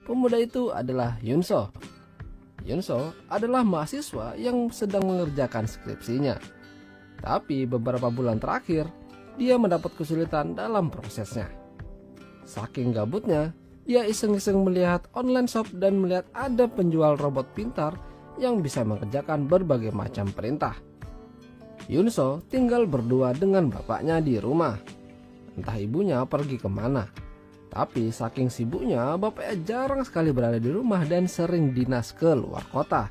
Pemuda itu adalah Yunso. Yunso adalah mahasiswa yang sedang mengerjakan skripsinya. Tapi beberapa bulan terakhir, dia mendapat kesulitan dalam prosesnya. Saking gabutnya, dia iseng-iseng melihat online shop dan melihat ada penjual robot pintar yang bisa mengerjakan berbagai macam perintah. Yunso tinggal berdua dengan bapaknya di rumah. Entah ibunya pergi kemana. Tapi saking sibuknya, bapaknya jarang sekali berada di rumah dan sering dinas ke luar kota.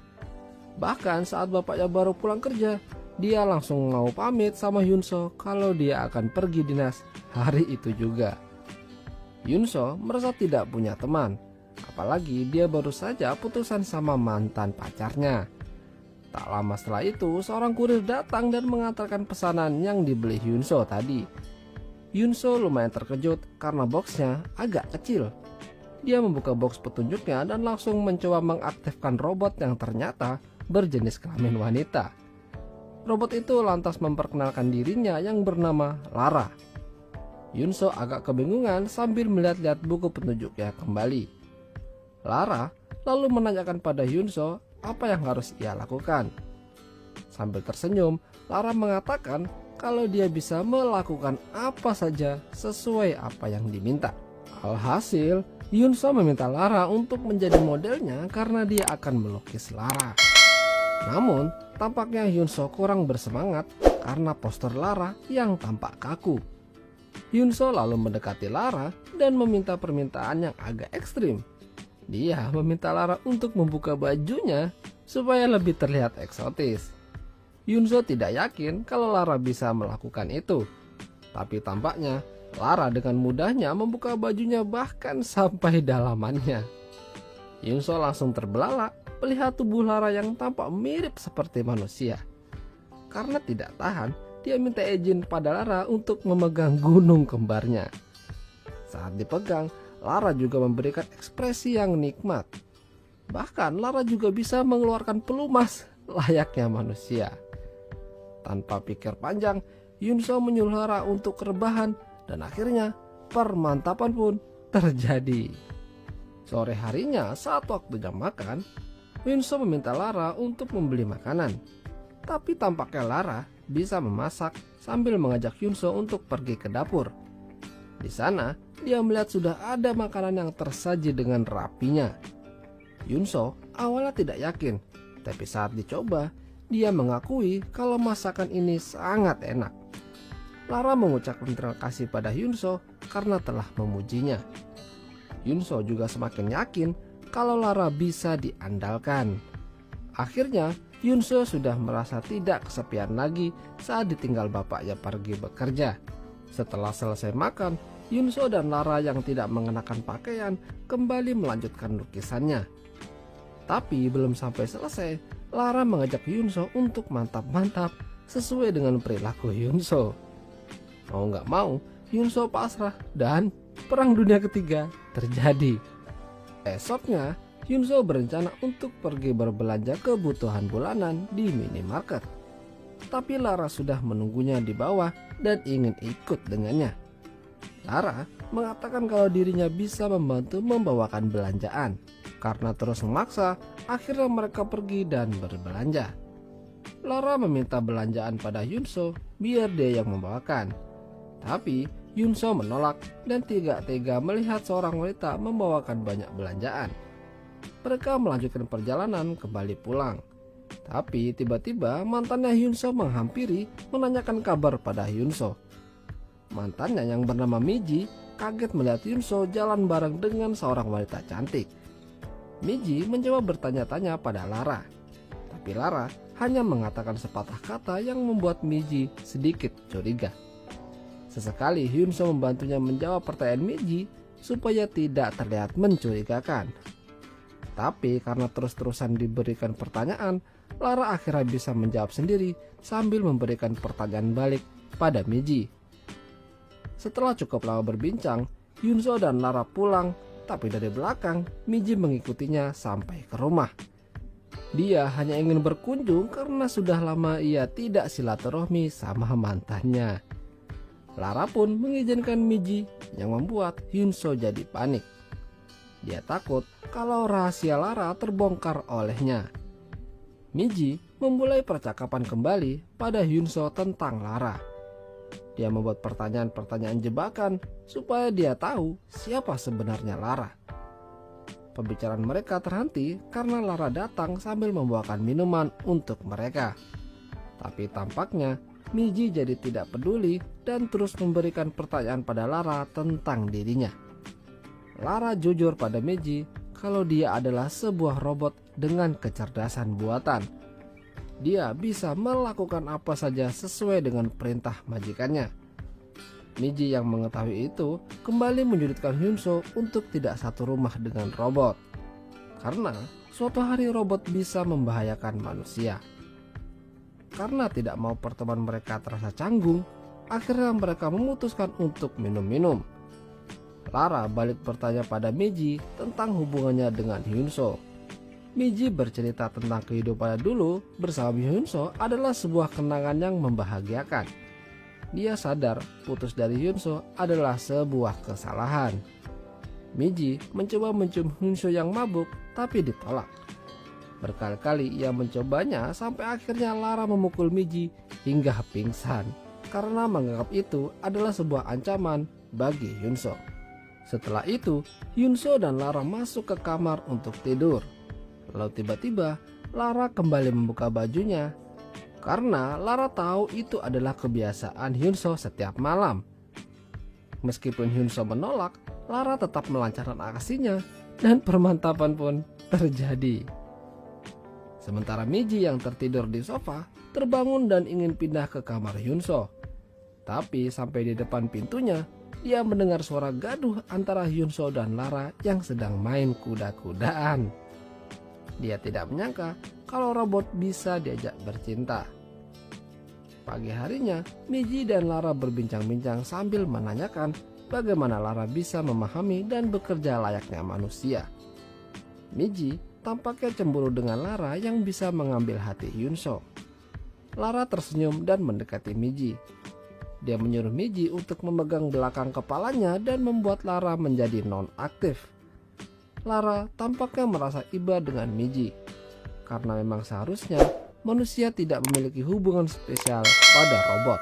Bahkan saat bapaknya baru pulang kerja, dia langsung mau pamit sama Yunso kalau dia akan pergi dinas hari itu juga. Yunso merasa tidak punya teman, apalagi dia baru saja putusan sama mantan pacarnya. Tak lama setelah itu, seorang kurir datang dan mengantarkan pesanan yang dibeli Yunso tadi. Yunso lumayan terkejut karena boxnya agak kecil. Dia membuka box petunjuknya dan langsung mencoba mengaktifkan robot yang ternyata berjenis kelamin wanita. Robot itu lantas memperkenalkan dirinya yang bernama Lara. Yunso agak kebingungan sambil melihat-lihat buku petunjuknya kembali. Lara lalu menanyakan pada Yunso apa yang harus ia lakukan. Sambil tersenyum, Lara mengatakan kalau dia bisa melakukan apa saja sesuai apa yang diminta. Alhasil, Yunso meminta Lara untuk menjadi modelnya karena dia akan melukis Lara. Namun, tampaknya Yunso kurang bersemangat karena poster Lara yang tampak kaku. Yunso lalu mendekati Lara dan meminta permintaan yang agak ekstrim. Dia meminta Lara untuk membuka bajunya supaya lebih terlihat eksotis. Yunso tidak yakin kalau Lara bisa melakukan itu. Tapi tampaknya Lara dengan mudahnya membuka bajunya bahkan sampai dalamannya. Yunso langsung terbelalak melihat tubuh Lara yang tampak mirip seperti manusia. Karena tidak tahan, dia minta izin pada Lara untuk memegang gunung kembarnya. Saat dipegang, Lara juga memberikan ekspresi yang nikmat. Bahkan Lara juga bisa mengeluarkan pelumas layaknya manusia. Tanpa pikir panjang, Yunso menyuruh Lara untuk rebahan dan akhirnya permantapan pun terjadi. Sore harinya saat waktu jam makan, Yunso meminta Lara untuk membeli makanan. Tapi tampaknya Lara bisa memasak sambil mengajak Yunso untuk pergi ke dapur. Di sana, dia melihat sudah ada makanan yang tersaji dengan rapinya. Yunso awalnya tidak yakin, tapi saat dicoba, dia mengakui kalau masakan ini sangat enak. Lara mengucapkan terima kasih pada Yunso karena telah memujinya. Yunso juga semakin yakin kalau Lara bisa diandalkan. Akhirnya, Yunso sudah merasa tidak kesepian lagi saat ditinggal bapaknya pergi bekerja. Setelah selesai makan, Yunso dan Lara yang tidak mengenakan pakaian kembali melanjutkan lukisannya. Tapi belum sampai selesai, Lara mengajak Yunso untuk mantap-mantap sesuai dengan perilaku Yunso. Mau gak mau, Yunso pasrah dan Perang Dunia Ketiga terjadi. Esoknya, Yunso berencana untuk pergi berbelanja kebutuhan bulanan di minimarket. Tapi Lara sudah menunggunya di bawah dan ingin ikut dengannya. Lara mengatakan kalau dirinya bisa membantu membawakan belanjaan. Karena terus memaksa, akhirnya mereka pergi dan berbelanja. Lara meminta belanjaan pada Yunso biar dia yang membawakan. Tapi Yunso menolak dan tidak tega melihat seorang wanita membawakan banyak belanjaan. Mereka melanjutkan perjalanan kembali pulang. Tapi tiba-tiba mantannya Yunso menghampiri menanyakan kabar pada Yunso. Mantannya yang bernama Miji kaget melihat Yunso jalan bareng dengan seorang wanita cantik. Miji mencoba bertanya-tanya pada Lara, tapi Lara hanya mengatakan sepatah kata yang membuat Miji sedikit curiga. Sesekali Yunso membantunya menjawab pertanyaan Miji supaya tidak terlihat mencurigakan. Tapi karena terus-terusan diberikan pertanyaan, Lara akhirnya bisa menjawab sendiri sambil memberikan pertanyaan balik pada Miji. Setelah cukup lama berbincang, Yunso dan Lara pulang. Tapi dari belakang, Miji mengikutinya sampai ke rumah. Dia hanya ingin berkunjung karena sudah lama ia tidak silaturahmi sama mantannya. Lara pun mengizinkan Miji yang membuat Yunso jadi panik. Dia takut kalau rahasia Lara terbongkar olehnya. Miji memulai percakapan kembali pada Hyunso tentang Lara. Dia membuat pertanyaan-pertanyaan jebakan supaya dia tahu siapa sebenarnya Lara. Pembicaraan mereka terhenti karena Lara datang sambil membawakan minuman untuk mereka. Tapi tampaknya Miji jadi tidak peduli dan terus memberikan pertanyaan pada Lara tentang dirinya. Lara jujur pada Miji kalau dia adalah sebuah robot dengan kecerdasan buatan. Dia bisa melakukan apa saja sesuai dengan perintah majikannya. Miji yang mengetahui itu kembali menyudutkan Hyunso untuk tidak satu rumah dengan robot. Karena suatu hari robot bisa membahayakan manusia. Karena tidak mau pertemuan mereka terasa canggung, akhirnya mereka memutuskan untuk minum-minum. Lara balik bertanya pada Miji tentang hubungannya dengan Hyunso. Miji bercerita tentang kehidupannya dulu bersama Hyunso adalah sebuah kenangan yang membahagiakan. Dia sadar putus dari Hyunso adalah sebuah kesalahan. Miji mencoba mencium Hyunso yang mabuk tapi ditolak. Berkali-kali ia mencobanya sampai akhirnya Lara memukul Miji hingga pingsan karena menganggap itu adalah sebuah ancaman bagi Hyunso. Setelah itu, Hyunso dan Lara masuk ke kamar untuk tidur. Lalu tiba-tiba Lara kembali membuka bajunya karena Lara tahu itu adalah kebiasaan Hyunso setiap malam. Meskipun Hyunso menolak, Lara tetap melancarkan aksinya dan permantapan pun terjadi. Sementara Miji yang tertidur di sofa terbangun dan ingin pindah ke kamar Hyunso. Tapi sampai di depan pintunya, dia mendengar suara gaduh antara Hyunso dan Lara yang sedang main kuda-kudaan. Dia tidak menyangka kalau robot bisa diajak bercinta. Pagi harinya, Miji dan Lara berbincang-bincang sambil menanyakan bagaimana Lara bisa memahami dan bekerja layaknya manusia. Miji tampaknya cemburu dengan Lara yang bisa mengambil hati Hyunso. Lara tersenyum dan mendekati Miji. Dia menyuruh Miji untuk memegang belakang kepalanya dan membuat Lara menjadi non-aktif. Lara tampaknya merasa iba dengan Miji, karena memang seharusnya manusia tidak memiliki hubungan spesial pada robot.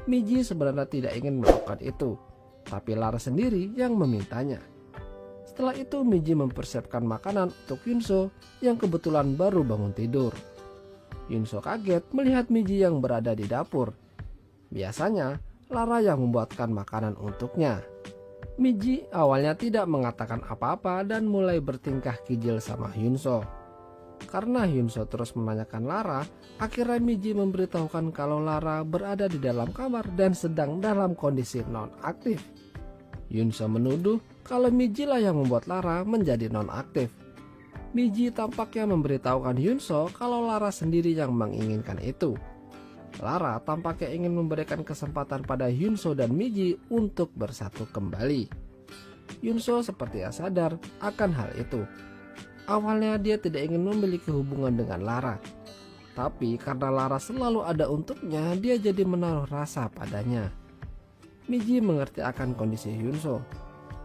Miji sebenarnya tidak ingin melakukan itu, tapi Lara sendiri yang memintanya. Setelah itu Miji mempersiapkan makanan untuk Hyunso yang kebetulan baru bangun tidur. Hyunso kaget melihat Miji yang berada di dapur. Biasanya Lara yang membuatkan makanan untuknya. Miji awalnya tidak mengatakan apa-apa dan mulai bertingkah kijil sama Hyunso. Karena Hyunso terus menanyakan Lara, akhirnya Miji memberitahukan kalau Lara berada di dalam kamar dan sedang dalam kondisi non-aktif. Hyunso menuduh kalau Miji lah yang membuat Lara menjadi non-aktif. Miji tampaknya memberitahukan Hyunso kalau Lara sendiri yang menginginkan itu. Lara tampaknya ingin memberikan kesempatan pada Hyunso dan Miji untuk bersatu kembali. Hyunso sepertinya sadar akan hal itu. Awalnya dia tidak ingin memiliki hubungan dengan Lara. Tapi karena Lara selalu ada untuknya, dia jadi menaruh rasa padanya. Miji mengerti akan kondisi Hyunso.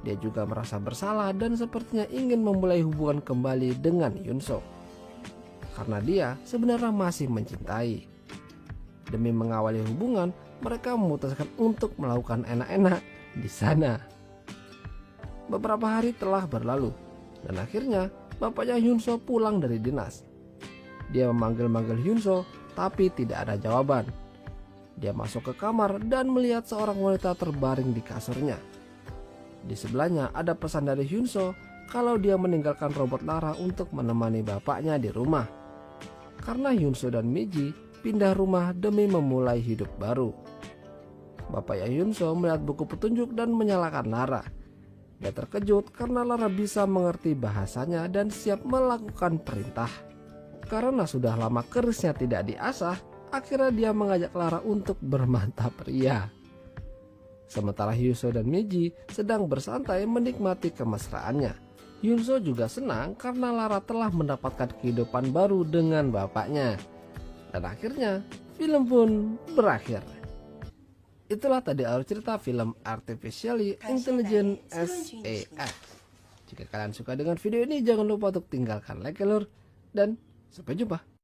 Dia juga merasa bersalah dan sepertinya ingin memulai hubungan kembali dengan Hyunso. Karena dia sebenarnya masih mencintai. Demi mengawali hubungan, mereka memutuskan untuk melakukan enak-enak di sana. Beberapa hari telah berlalu, dan akhirnya bapaknya Hyunso pulang dari dinas. Dia memanggil-manggil Hyunso, tapi tidak ada jawaban. Dia masuk ke kamar dan melihat seorang wanita terbaring di kasurnya. Di sebelahnya ada pesan dari Hyunso kalau dia meninggalkan robot Lara untuk menemani bapaknya di rumah. Karena Hyunso dan Miji pindah rumah demi memulai hidup baru. Bapaknya Hyunso melihat buku petunjuk dan menyalahkan Lara. Dia terkejut karena Lara bisa mengerti bahasanya dan siap melakukan perintah. Karena sudah lama kerisnya tidak diasah, akhirnya dia mengajak Lara untuk bermantap ria. Sementara Hyunso dan Miji sedang bersantai menikmati kemesraannya. Hyunso juga senang karena Lara telah mendapatkan kehidupan baru dengan bapaknya. Dan akhirnya film pun berakhir. Itulah tadi alur cerita film Artificially Intelligent as AI. Jika kalian suka dengan video ini, jangan lupa untuk tinggalkan like ya lur. Dan sampai jumpa.